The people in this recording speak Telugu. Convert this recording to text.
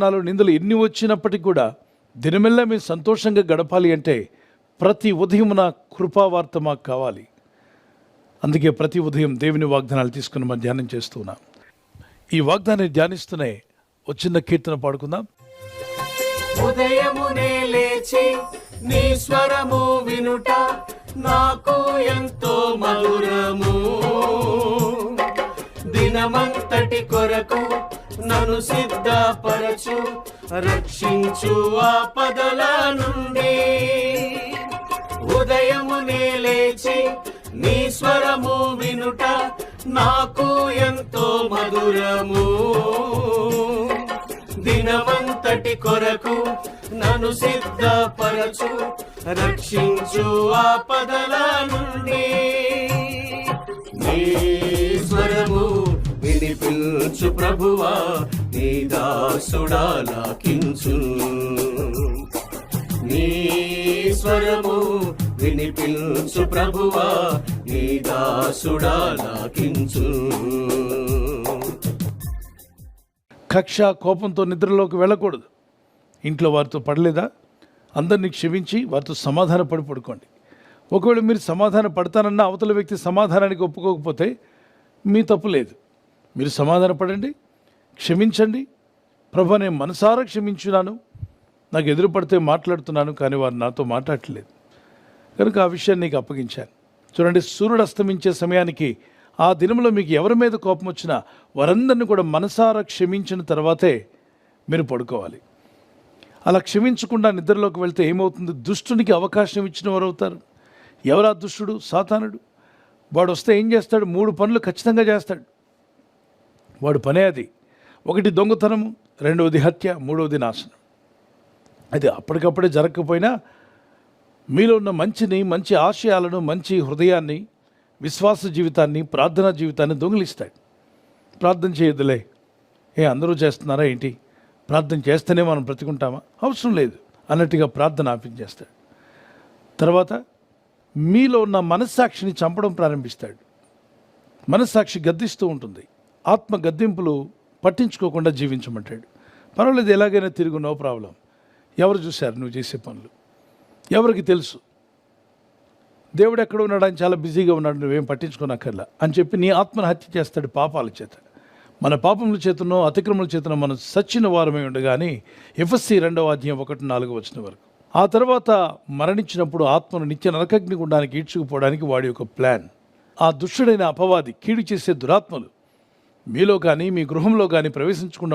నాలో నిందలు ఎన్ని వచ్చినప్పటికీ కూడా దినమెల్లా మేము సంతోషంగా గడపాలి అంటే ప్రతి ఉదయం నా కృపావార్త మాకు కావాలి. అందుకే ప్రతి ఉదయం దేవుని వాగ్దానాలు తీసుకుని మనం ధ్యానం చేస్తున్నాం. ఈ వాగ్దానాన్ని ధ్యానిస్తూనే ఒక చిన్న కీర్తన పాడుకుందాం. ఉదయమునే లేచి నీ స్వరము వినుట నాకు ఎంతో మధురము. దినమంతటి కొరకు నన్ను సిద్ధపరచు, రక్షించు ఆపదల నుండి. ఉదయమునే లేచి నీ స్వరము వినుట నాకు ఎంతో మధురము. దినమంతటి కొరకు నన్ను సిద్ధపరచు, రక్షించు ఆపదల నుండి. నీ స్వరము వినిపించు ప్రభువా, నీ దాసుడా లాకించు. నీ స్వరము వినిపించు ప్రభువా, నీ దాసుడా లాకించు. కక్ష, కోపంతో నిద్రలోకి వెళ్ళకూడదు. ఇంట్లో వారితో పడలేదా, అందరినీ క్షమించి వారితో సమాధాన పడుకోండి. ఒకవేళ మీరు సమాధాన పడతానన్న అవతల వ్యక్తి సమాధానానికి ఒప్పుకోకపోతే మీ తప్పు లేదు. మీరు సమాధాన పడండి, క్షమించండి. ప్రభు, నేను మనసారా క్షమించున్నాను, నాకు ఎదురు పడితే మాట్లాడుతున్నాను, కానీ వారు నాతో మాట్లాడట్లేదు కనుక ఆ విషయాన్ని నీకు అప్పగించాను. చూడండి, సూర్యుడు అస్తమించే సమయానికి ఆ దినంలో మీకు ఎవరి మీద కోపం వచ్చినా వారందరినీ కూడా మనసారా క్షమించిన తర్వాతే మీరు పడుకోవాలి. అలా క్షమించకుండా నిద్రలోకి వెళ్తే ఏమవుతుంది? దుష్టునికి అవకాశం ఇచ్చిన వారు అవుతారు. ఎవరా దుష్టుడు? సాతానుడు. వాడు వస్తే ఏం చేస్తాడు? 3 పనులు ఖచ్చితంగా చేస్తాడు. వాడు పనే అది. 1 దొంగతనము, 2వది హత్య, 3వది నాశనం. అది అప్పటికప్పుడే జరగకపోయినా మీలో ఉన్న మంచి ఆశయాలను, మంచి హృదయాన్ని, విశ్వాస జీవితాన్ని, ప్రార్థనా జీవితాన్ని దొంగిలిస్తాడు. ప్రార్థన చేయొద్దులే, అందరూ చేస్తున్నారా ఏంటి, ప్రార్థన చేస్తేనే మనం బ్రతికుంటామా, అవసరం లేదు అన్నట్టుగా ప్రార్థన ఆపించేస్తాడు. తర్వాత మీలో ఉన్న మనస్సాక్షిని చంపడం ప్రారంభిస్తాడు. మనస్సాక్షి గద్దిస్తూ ఉంటుంది. ఆత్మ గద్దింపులు పట్టించుకోకుండా జీవించమంటాడు. పర్వాలేదు, ఎలాగైనా తిరుగు, నో ప్రాబ్లం. ఎవరు చూశారు నువ్వు చేసే పనులు? ఎవరికి తెలుసు? దేవుడు ఎక్కడ ఉన్నాడు, ఆయన చాలా బిజీగా ఉన్నాడు, నువ్వేం పట్టించుకోనక్కర్లా అని చెప్పి నీ ఆత్మను హత్య చేస్తాడు పాపాల చేత. మన పాపముల చేతనో అతిక్రమల చేతనో మనం సచ్చిన వారమై ఉండగానే ఎఫెసీ 2:1-4 వరకు. ఆ తర్వాత మరణించినప్పుడు ఆత్మను నిత్య నరకగ్ని గుండానికి ఈడ్చుకుపోవడానికి వాడి యొక్క ప్లాన్. ఆ దుష్టుడైన అపవాది, కీడు చేసే దురాత్మలు మీలో కానీ మీ గృహంలో కానీ ప్రవేశించకుండా